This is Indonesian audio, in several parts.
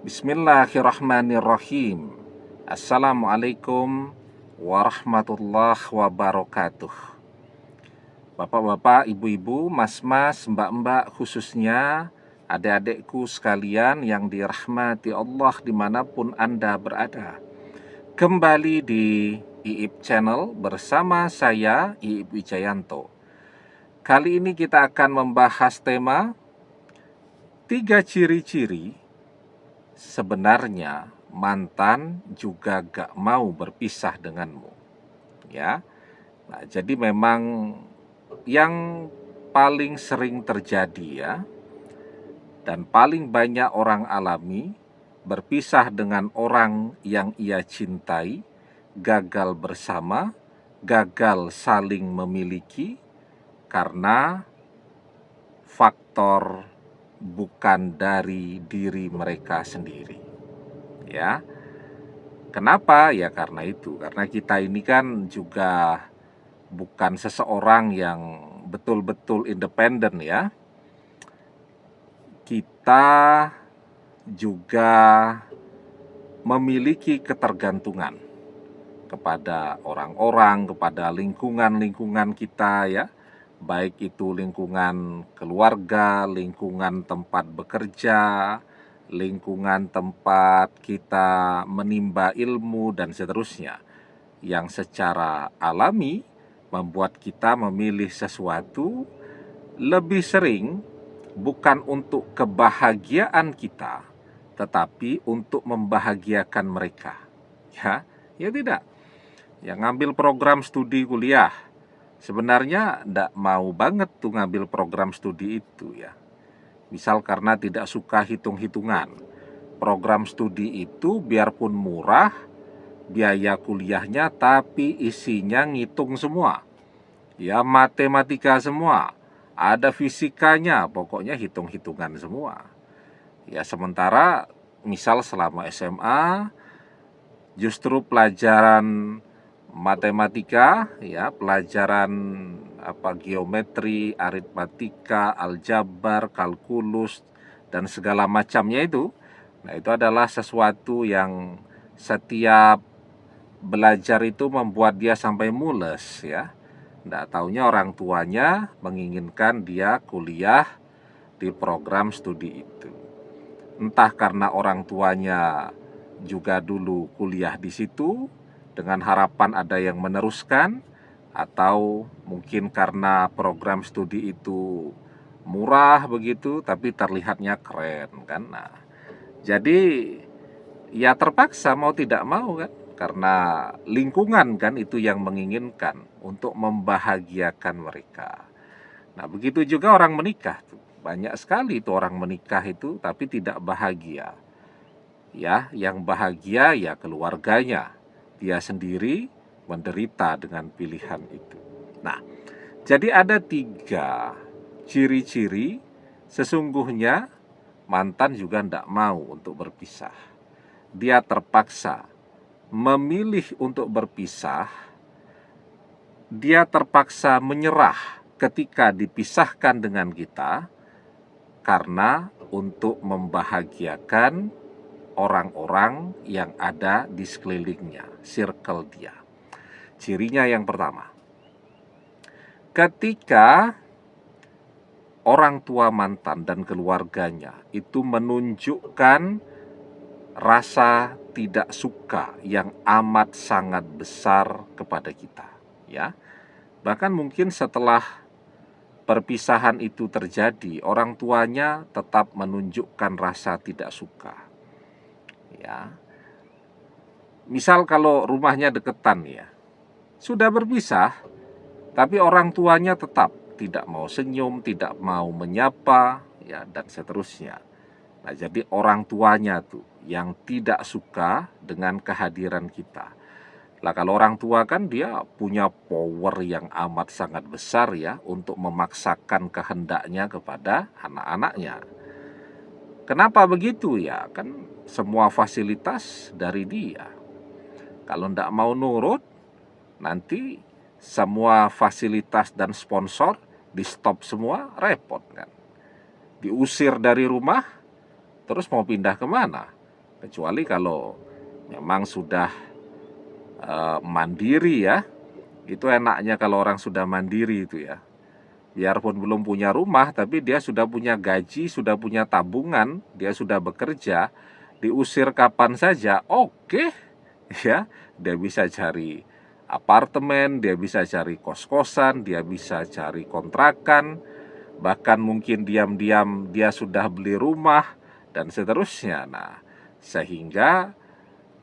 Bismillahirrahmanirrahim. Assalamualaikum warahmatullahi wabarakatuh. Bapak-bapak, ibu-ibu, mas-mas, mbak-mbak, khususnya adik-adikku sekalian yang dirahmati Allah dimanapun Anda berada. Kembali di IIP Channel bersama saya, IIP Wijayanto. Kali ini kita akan membahas tema 3 ciri-ciri sebenarnya mantan juga gak mau berpisah denganmu, ya. Nah, jadi memang yang paling sering terjadi ya, dan paling banyak orang alami, berpisah dengan orang yang ia cintai, gagal bersama, gagal saling memiliki karena faktor bukan dari diri mereka sendiri. Ya. Kenapa? Ya karena itu. Karena kita ini kan juga bukan seseorang yang betul-betul independen ya. Kita juga memiliki ketergantungan kepada orang-orang, kepada lingkungan-lingkungan kita ya. Baik itu lingkungan keluarga, lingkungan tempat bekerja, lingkungan tempat kita menimba ilmu, dan seterusnya, yang secara alami membuat kita memilih sesuatu lebih sering bukan untuk kebahagiaan kita, tetapi untuk membahagiakan mereka. Ya tidak. Yang ngambil program studi kuliah sebenarnya ndak mau banget tuh ngambil program studi itu ya. Misal karena tidak suka hitung-hitungan. Program studi itu biarpun murah, biaya kuliahnya tapi isinya ngitung semua. Ya matematika semua. Ada fisikanya, pokoknya hitung-hitungan semua. Ya sementara misal selama SMA justru pelajaran matematika ya, pelajaran geometri, aritmatika, aljabar, kalkulus dan segala macamnya itu. Nah, itu adalah sesuatu yang setiap belajar itu membuat dia sampai mules ya. Nggak taunya orang tuanya menginginkan dia kuliah di program studi itu. Entah karena orang tuanya juga dulu kuliah di situ dengan harapan ada yang meneruskan, atau mungkin karena program studi itu murah begitu tapi terlihatnya keren kan. Nah, jadi ya terpaksa mau tidak mau kan, karena lingkungan kan itu yang menginginkan untuk membahagiakan mereka. Nah, begitu juga orang menikah tuh. Banyak sekali itu orang menikah itu tapi tidak bahagia. Ya, yang bahagia ya keluarganya. Dia sendiri menderita dengan pilihan itu. Nah, jadi ada 3 ciri-ciri sesungguhnya mantan juga tidak mau untuk berpisah. Dia terpaksa memilih untuk berpisah. Dia terpaksa menyerah ketika dipisahkan dengan kita karena untuk membahagiakan orang-orang yang ada di sekelilingnya, circle dia. Cirinya yang pertama, ketika orang tua mantan dan keluarganya itu menunjukkan rasa tidak suka yang amat sangat besar kepada kita, ya. Bahkan mungkin setelah perpisahan itu terjadi, orang tuanya tetap menunjukkan rasa tidak suka. Ya. Misal kalau rumahnya deketan ya, sudah berpisah, tapi orang tuanya tetap tidak mau senyum, tidak mau menyapa, ya, dan seterusnya. Nah, jadi orang tuanya tuh yang tidak suka dengan kehadiran kita. Lah kalau orang tua kan dia punya power yang amat sangat besar ya untuk memaksakan kehendaknya kepada anak-anaknya. Kenapa begitu ya? Kan semua fasilitas dari dia. Kalau ndak mau nurut, nanti semua fasilitas dan sponsor di stop semua, repot kan. Diusir dari rumah, terus mau pindah kemana? Kecuali kalau memang sudah mandiri ya. Itu enaknya kalau orang sudah mandiri itu ya. Biarpun belum punya rumah, tapi dia sudah punya gaji, sudah punya tabungan, dia sudah bekerja, diusir kapan saja, oke, ya. Dia bisa cari apartemen, dia bisa cari kos-kosan, dia bisa cari kontrakan, bahkan mungkin diam-diam dia sudah beli rumah, dan seterusnya. Nah, sehingga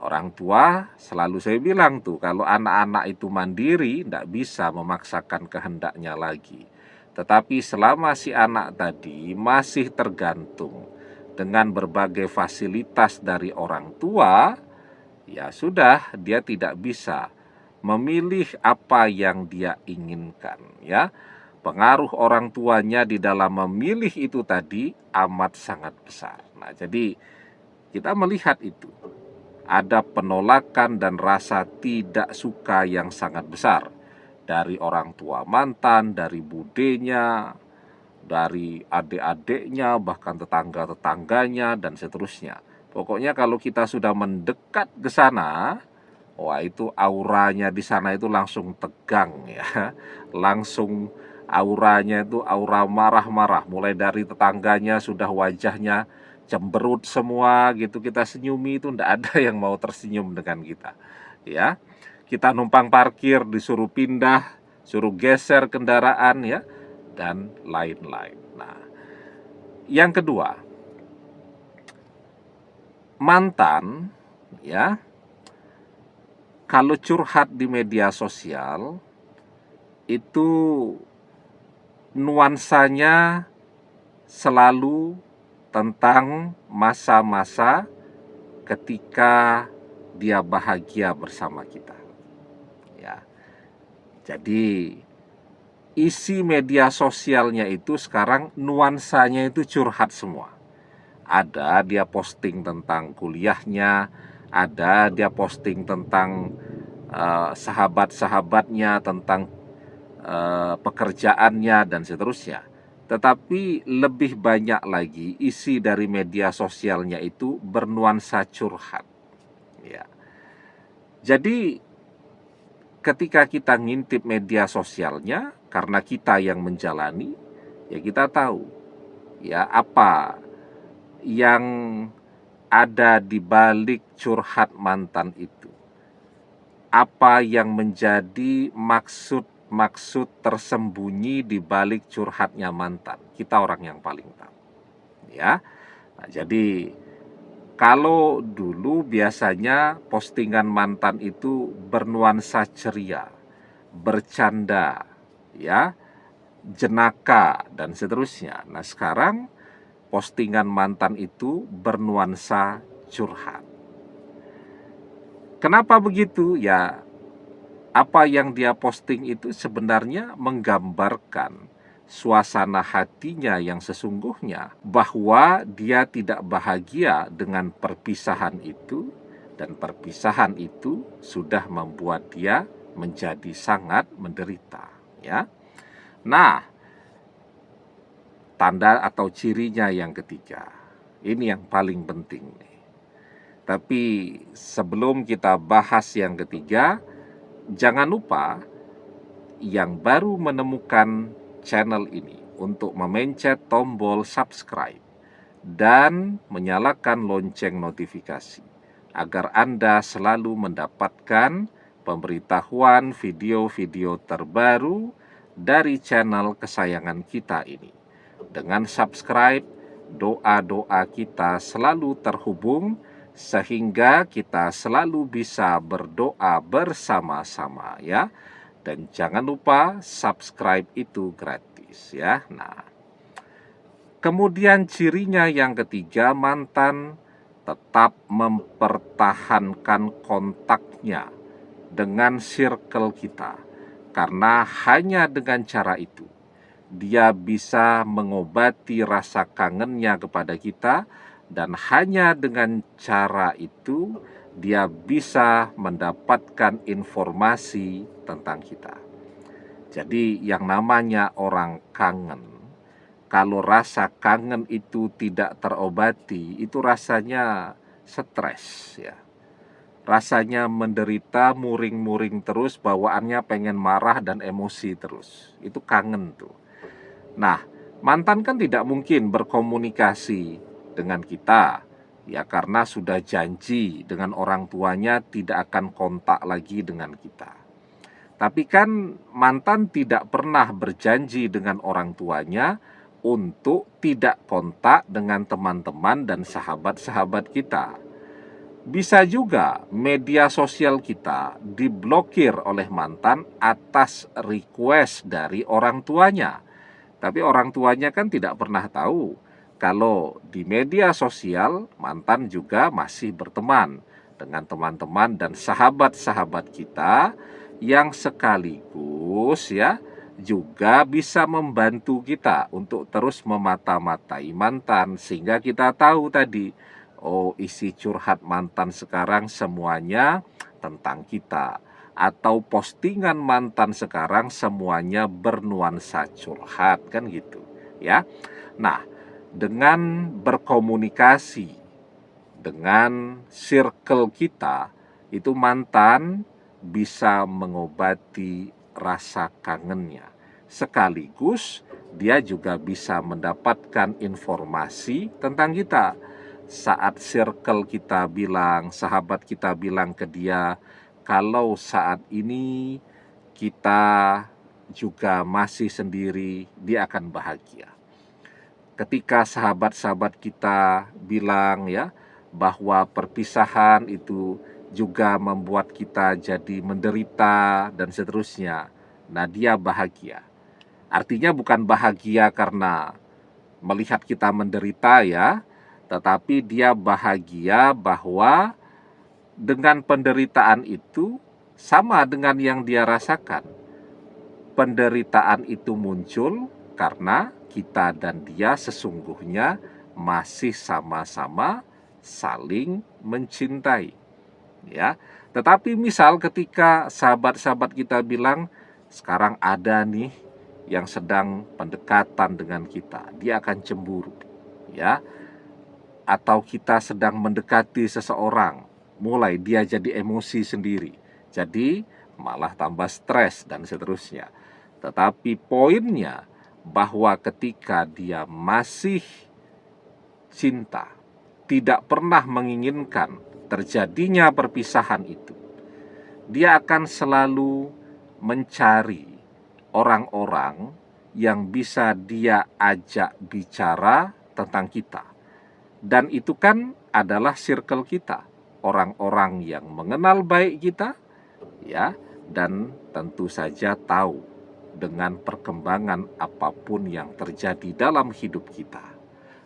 orang tua selalu saya bilang tuh, kalau anak-anak itu mandiri, tidak bisa memaksakan kehendaknya lagi. Tetapi selama si anak tadi masih tergantung dengan berbagai fasilitas dari orang tua, ya sudah, dia tidak bisa memilih apa yang dia inginkan, ya. Pengaruh orang tuanya di dalam memilih itu tadi amat sangat besar. Nah, jadi kita melihat itu ada penolakan dan rasa tidak suka yang sangat besar dari orang tua mantan, dari budenya, dari adik-adiknya, bahkan tetangga-tetangganya, dan seterusnya. Pokoknya kalau kita sudah mendekat ke sana, wah itu auranya di sana itu langsung tegang ya, langsung auranya itu aura marah-marah, mulai dari tetangganya sudah wajahnya cemberut semua gitu, kita senyumi itu ndak ada yang mau tersenyum dengan kita ya. Kita numpang parkir disuruh pindah, suruh geser kendaraan ya, dan lain-lain. Nah, yang kedua, mantan ya, kalau curhat di media sosial itu nuansanya selalu tentang masa-masa ketika dia bahagia bersama kita. Ya. Jadi isi media sosialnya itu sekarang nuansanya itu curhat semua. Ada dia posting tentang kuliahnya, ada dia posting tentang sahabat-sahabatnya, tentang pekerjaannya, dan seterusnya. Tetapi lebih banyak lagi isi dari media sosialnya itu bernuansa curhat. Ya. Jadi ketika kita ngintip media sosialnya, karena kita yang menjalani, ya kita tahu ya apa yang ada di balik curhat mantan itu. Apa yang menjadi maksud tersembunyi di balik curhatnya mantan. Kita orang yang paling tahu. Ya. Nah, jadi kalau dulu biasanya postingan mantan itu bernuansa ceria, bercanda, ya, jenaka, dan seterusnya. Nah, sekarang postingan mantan itu bernuansa curhat. Kenapa begitu? Ya, apa yang dia posting itu sebenarnya menggambarkan suasana hatinya yang sesungguhnya, bahwa dia tidak bahagia dengan perpisahan itu, dan perpisahan itu sudah membuat dia menjadi sangat menderita, ya. Nah, tanda atau cirinya yang ketiga, ini yang paling penting nih. Tapi sebelum kita bahas yang ketiga, jangan lupa yang baru menemukan channel ini untuk memencet tombol subscribe dan menyalakan lonceng notifikasi agar Anda selalu mendapatkan pemberitahuan video-video terbaru dari channel kesayangan kita ini. Dengan subscribe, doa-doa kita selalu terhubung sehingga kita selalu bisa berdoa bersama-sama ya. Dan jangan lupa subscribe itu gratis ya. Nah, kemudian cirinya yang ketiga, mantan tetap mempertahankan kontaknya dengan circle kita. Karena hanya dengan cara itu dia bisa mengobati rasa kangennya kepada kita, dan hanya dengan cara itu dia bisa mendapatkan informasi tentang kita. Jadi yang namanya orang kangen, kalau rasa kangen itu tidak terobati, itu rasanya stres ya. Rasanya menderita, muring-muring terus, bawaannya pengen marah dan emosi terus. Itu kangen tuh. Nah, mantan kan tidak mungkin berkomunikasi dengan kita, ya karena sudah janji dengan orang tuanya tidak akan kontak lagi dengan kita. Tapi kan mantan tidak pernah berjanji dengan orang tuanya untuk tidak kontak dengan teman-teman dan sahabat-sahabat kita. Bisa juga media sosial kita diblokir oleh mantan atas request dari orang tuanya. Tapi orang tuanya kan tidak pernah tahu kalau di media sosial mantan juga masih berteman dengan teman-teman dan sahabat-sahabat kita yang sekaligus ya juga bisa membantu kita untuk terus memata-matai mantan, sehingga kita tahu tadi, oh isi curhat mantan sekarang semuanya tentang kita, atau postingan mantan sekarang semuanya bernuansa curhat, kan gitu ya. Nah, dengan berkomunikasi dengan circle kita, itu mantan bisa mengobati rasa kangennya. Sekaligus dia juga bisa mendapatkan informasi tentang kita. Saat circle kita bilang, sahabat kita bilang ke dia, kalau saat ini kita juga masih sendiri, dia akan bahagia. Ketika sahabat-sahabat kita bilang ya bahwa perpisahan itu juga membuat kita jadi menderita dan seterusnya, nah dia bahagia. Artinya bukan bahagia karena melihat kita menderita ya, tetapi dia bahagia bahwa dengan penderitaan itu sama dengan yang dia rasakan. Penderitaan itu muncul karena kita dan dia sesungguhnya masih sama-sama saling mencintai. Ya, tetapi misal ketika sahabat-sahabat kita bilang sekarang ada nih yang sedang pendekatan dengan kita, dia akan cemburu, ya. Atau kita sedang mendekati seseorang, mulai dia jadi emosi sendiri, jadi malah tambah stres dan seterusnya. Tetapi poinnya bahwa ketika dia masih cinta, tidak pernah menginginkan terjadinya perpisahan itu, dia akan selalu mencari orang-orang yang bisa dia ajak bicara tentang kita. Dan itu kan adalah circle kita, orang-orang yang mengenal baik kita, ya, dan tentu saja tahu dengan perkembangan apapun yang terjadi dalam hidup kita.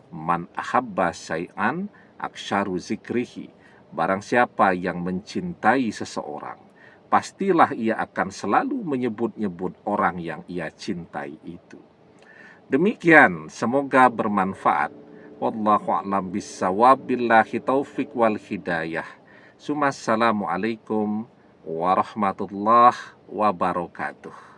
Man ahabba syai'an aksharu zikrihi. Barang siapa yang mencintai seseorang, pastilah ia akan selalu menyebut-nyebut orang yang ia cintai itu. Demikian, semoga bermanfaat. Wallahu a'lam bissawab, billahi taufik wal hidayah. Assalamualaikum warahmatullahi wabarakatuh.